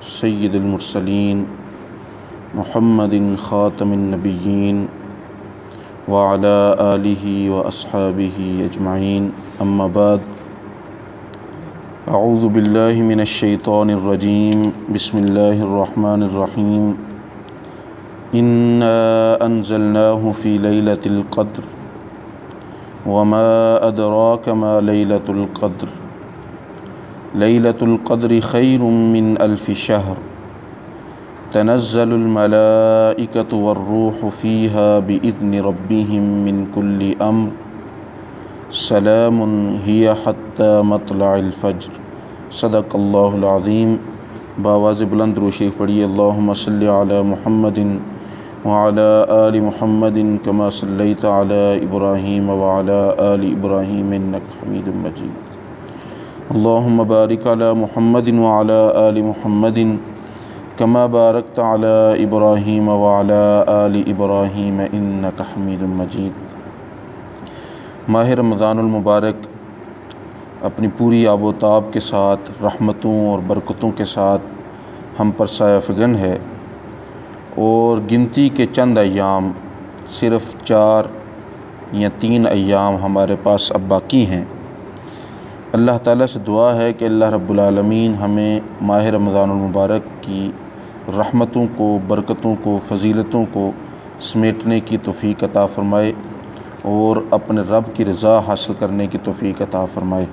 سید المرسلین محمد خاتم النبیین وعلی آلہ واصحابہ اجمعین اما بعد اعوذ باللہ من الشیطان الرجیم بسم اللہ الرحمن الرحیم انا انزلناہ فی لیلۃ القدر وما ادراک ما لیلۃ القدر لیلۃ القدر خیر من الف شہر تنزل الملائکۃ والروح فیہا بإذن ربہم من کل امر سلام ہی حتی مطلع الفجر۔ صدق اللہ العظیم۔ بآواز بلند درود شریف پڑھیے۔ اللہم صلی علی محمد وعلی آل محمد کما صلیت علی ابراہیم وعلی آل ابراہیم انک حمید مجید۔ اللہم بارک علی محمد وعلی آل محمد کما بارکت علی ابراہیم وعلی آل ابراہیم انک حمید مجید۔ ماہ رمضان المبارک اپنی پوری آب و تاب کے ساتھ، رحمتوں اور برکتوں کے ساتھ ہم پر سایہ فگن ہے، اور گنتی کے چند ایام، صرف 4 یا 3 ایام ہمارے پاس اب باقی ہیں۔ اللہ تعالیٰ سے دعا ہے کہ اللہ رب العالمین ہمیں ماہ رمضان المبارک کی رحمتوں کو، برکتوں کو، فضیلتوں کو سمیٹنے کی توفیق عطا فرمائے اور اپنے رب کی رضا حاصل کرنے کی توفیق عطا فرمائے۔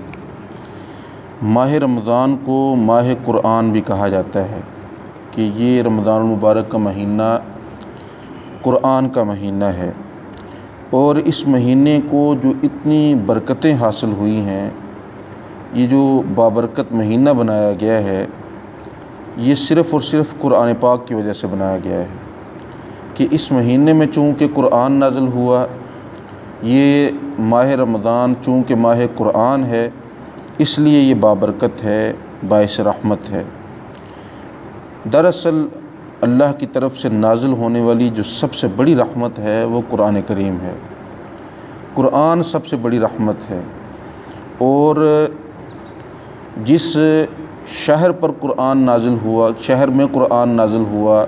ماہ رمضان کو ماہ قرآن بھی کہا جاتا ہے کہ یہ رمضان المبارک کا مہینہ قرآن کا مہینہ ہے، اور اس مہینے کو جو اتنی برکتیں حاصل ہوئی ہیں، یہ جو بابرکت مہینہ بنایا گیا ہے، یہ صرف اور صرف قرآن پاک کی وجہ سے بنایا گیا ہے کہ اس مہینے میں چونکہ قرآن نازل ہوا، یہ ماہ رمضان چونکہ ماہ قرآن ہے، اس لیے یہ بابرکت ہے، باعث رحمت ہے۔ دراصل اللہ کی طرف سے نازل ہونے والی جو سب سے بڑی رحمت ہے وہ قرآن کریم ہے۔ قرآن سب سے بڑی رحمت ہے، اور جس شہر پر قرآن نازل ہوا، شہر میں قرآن نازل ہوا،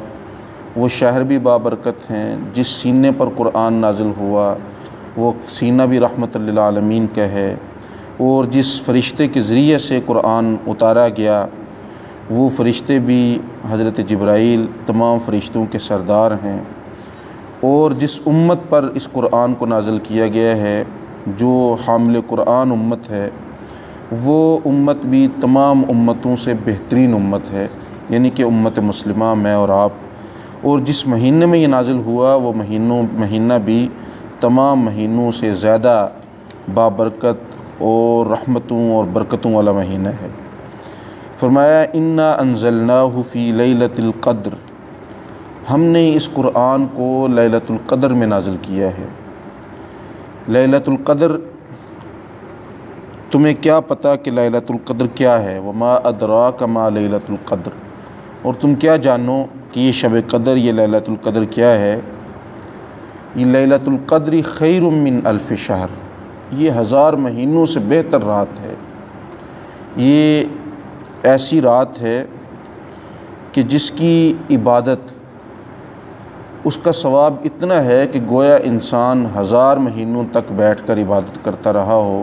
وہ شہر بھی بابرکت ہیں۔ جس سینے پر قرآن نازل ہوا وہ سینہ بھی رحمت للعالمین کا ہے، اور جس فرشتے کے ذریعے سے قرآن اتارا گیا وہ فرشتے بھی حضرت جبرائیل تمام فرشتوں کے سردار ہیں، اور جس امت پر اس قرآن کو نازل کیا گیا ہے، جو حامل قرآن امت ہے، وہ امت بھی تمام امتوں سے بہترین امت ہے، یعنی کہ امت مسلمہ، میں اور آپ۔ اور جس مہینے میں یہ نازل ہوا وہ مہینہ بھی تمام مہینوں سے زیادہ بابرکت اور رحمتوں اور برکتوں والا مہینہ ہے۔ فرمایا انا انزلناہ فی لیلۃ القدر، ہم نے اس قرآن کو لیلۃ القدر میں نازل کیا ہے۔ لیلۃ القدر، تمہیں کیا پتہ کہ لیلۃ القدر کیا ہے؟ وما ادراک ما لیلۃ القدر، اور تم کیا جانو کہ یہ شب قدر، یہ لیلۃ القدر کیا ہے؟ یہ لیلۃ القدر خیر من الف شہر، یہ 1000 مہینوں سے بہتر رات ہے۔ یہ ایسی رات ہے کہ جس کی عبادت، اس کا ثواب اتنا ہے کہ گویا انسان 1000 مہینوں تک بیٹھ کر عبادت کرتا رہا ہو،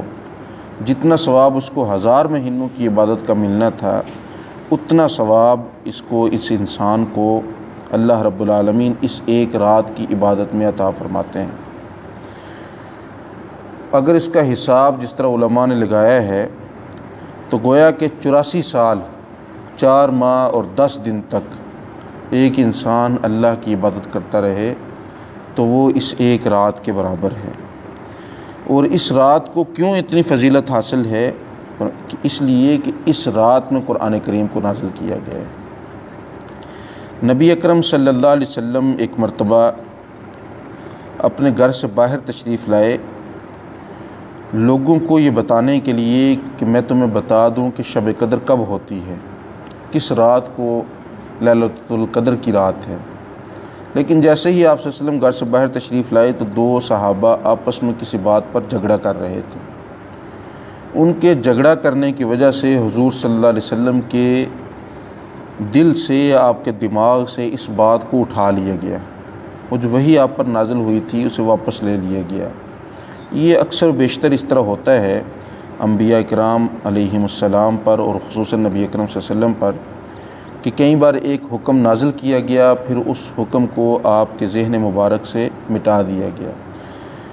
جتنا ثواب اس کو 1000 مہینوں کی عبادت کا ملنا تھا، اتنا ثواب اس انسان کو اللہ رب العالمین اس ایک رات کی عبادت میں عطا فرماتے ہیں۔ اگر اس کا حساب جس طرح علماء نے لگایا ہے تو گویا کہ 84 سال 4 ماہ اور 10 دن تک ایک انسان اللہ کی عبادت کرتا رہے تو وہ اس ایک رات کے برابر ہے۔ اور اس رات کو کیوں اتنی فضیلت حاصل ہے؟ اس لیے کہ اس رات میں قرآن کریم کو نازل کیا گیا ہے۔ نبی اکرم صلی اللہ علیہ وسلم ایک مرتبہ اپنے گھر سے باہر تشریف لائے، لوگوں کو یہ بتانے کے لیے کہ میں تمہیں بتا دوں کہ شب قدر کب ہوتی ہے، کس رات کو لیلۃ القدر کی رات ہے۔ لیکن جیسے ہی آپ صلی اللہ علیہ وسلم گھر سے باہر تشریف لائے تو 2 صحابہ آپس میں کسی بات پر جھگڑا کر رہے تھے۔ ان کے جھگڑا کرنے کی وجہ سے حضور صلی اللہ علیہ وسلم کے دل سے یا آپ کے دماغ سے اس بات کو اٹھا لیا گیا، وہ جو وحی آپ پر نازل ہوئی تھی اسے واپس لے لیا گیا۔ یہ اکثر و بیشتر اس طرح ہوتا ہے انبیاء کرام علیہم السلام پر، اور خصوصاً نبی اکرم صلی اللہ علیہ وسلم پر، کہ کئی بار ایک حکم نازل کیا گیا، پھر اس حکم کو آپ کے ذہن مبارک سے مٹا دیا گیا،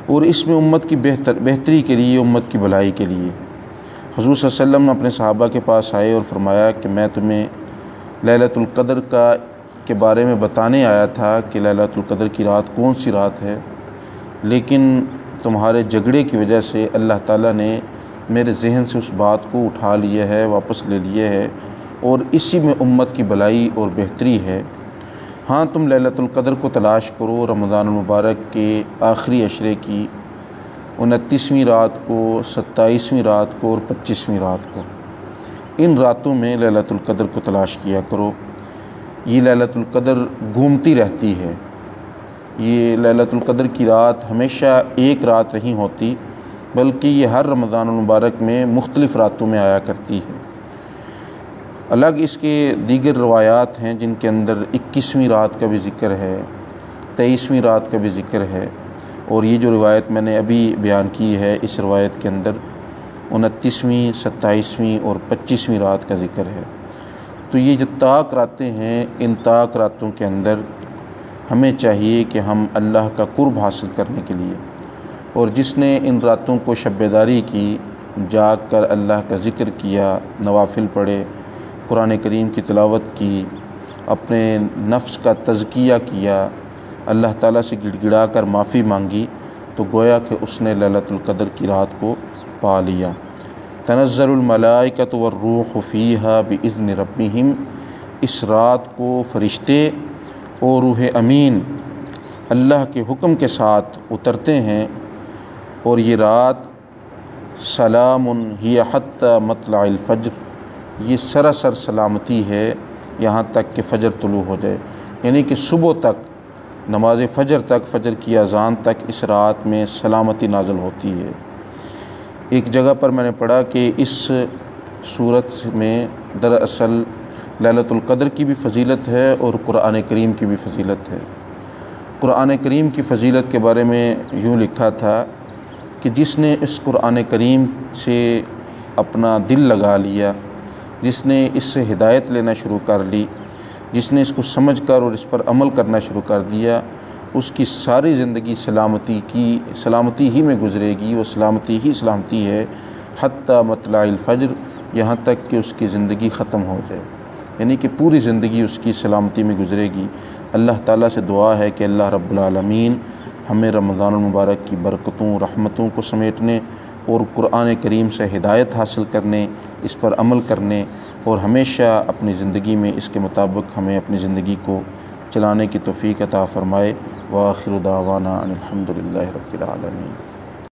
اور اس میں امت کی بہتری کے لیے، امت کی بھلائی کے لیے حضور صلی اللہ علیہ وسلم اپنے صحابہ کے پاس آئے اور فرمایا کہ میں تمہیں لیلۃ القدر کے بارے میں بتانے آیا تھا کہ لیلۃ القدر کی رات کون سی رات ہے، لیکن تمہارے جھگڑے کی وجہ سے اللہ تعالیٰ نے میرے ذہن سے اس بات کو اٹھا لیا ہے، واپس لے لیا ہے، اور اسی میں امت کی بھلائی اور بہتری ہے۔ ہاں تم لیلۃ القدر کو تلاش کرو، رمضان المبارک کے آخری عشرے کی 29ویں رات کو، 27ویں رات کو اور 25ویں رات کو، ان راتوں میں لیلۃ القدر کو تلاش کیا کرو۔ یہ لیلۃ القدر گھومتی رہتی ہے، یہ لیلۃ القدر کی رات ہمیشہ ایک رات نہیں ہوتی، بلکہ یہ ہر رمضان المبارک میں مختلف راتوں میں آیا کرتی ہے۔ الگ اس کے دیگر روایات ہیں جن کے اندر 21ویں رات کا بھی ذکر ہے، 23ویں رات کا بھی ذکر ہے، اور یہ جو روایت میں نے ابھی بیان کی ہے اس روایت کے اندر 29ویں، 27ویں اور 25ویں رات کا ذکر ہے۔ تو یہ جو طاق راتیں ہیں، ان طاق راتوں کے اندر ہمیں چاہیے کہ ہم اللہ کا قرب حاصل کرنے کے لیے، اور جس نے ان راتوں کو شب بیداری کی، جاگ کر اللہ کا ذکر کیا، نوافل پڑھے، قرآن کریم کی تلاوت کی، اپنے نفس کا تزکیہ کیا، اللہ تعالیٰ سے گڑ گڑا کر معافی مانگی، تو گویا کہ اس نے لیلۃ القدر کی رات کو پا لیا۔ تنزل الملائکۃ والروح فیہا بإذن ربہم، اس رات کو فرشتے اور روح امین اللہ کے حکم کے ساتھ اترتے ہیں، اور یہ رات سلام ہی حتی مطلع الفجر، یہ سراسر سلامتی ہے یہاں تک کہ فجر طلوع ہو جائے، یعنی کہ صبح تک، نماز فجر تک، فجر کی اذان تک اس رات میں سلامتی نازل ہوتی ہے۔ ایک جگہ پر میں نے پڑھا کہ اس صورت میں دراصل لیلۃ القدر کی بھی فضیلت ہے اور قرآن کریم کی بھی فضیلت ہے۔ قرآن کریم کی فضیلت کے بارے میں یوں لکھا تھا کہ جس نے اس قرآن کریم سے اپنا دل لگا لیا، جس نے اس سے ہدایت لینا شروع کر لی، جس نے اس کو سمجھ کر اور اس پر عمل کرنا شروع کر دیا، اس کی ساری زندگی سلامتی ہی میں گزرے گی، وہ سلامتی ہے حتی مطلع الفجر، یہاں تک کہ اس کی زندگی ختم ہو جائے، یعنی کہ پوری زندگی اس کی سلامتی میں گزرے گی۔ اللہ تعالیٰ سے دعا ہے کہ اللہ رب العالمین ہمیں رمضان المبارک کی برکتوں، رحمتوں کو سمیٹنے اور قرآن کریم سے ہدایت حاصل کرنے، اس پر عمل کرنے، اور ہمیشہ اپنی زندگی میں اس کے مطابق ہمیں اپنی زندگی کو چلانے کی توفیق عطا فرمائے۔ وآخر دعوانا ان الحمد للہ رب العالمین۔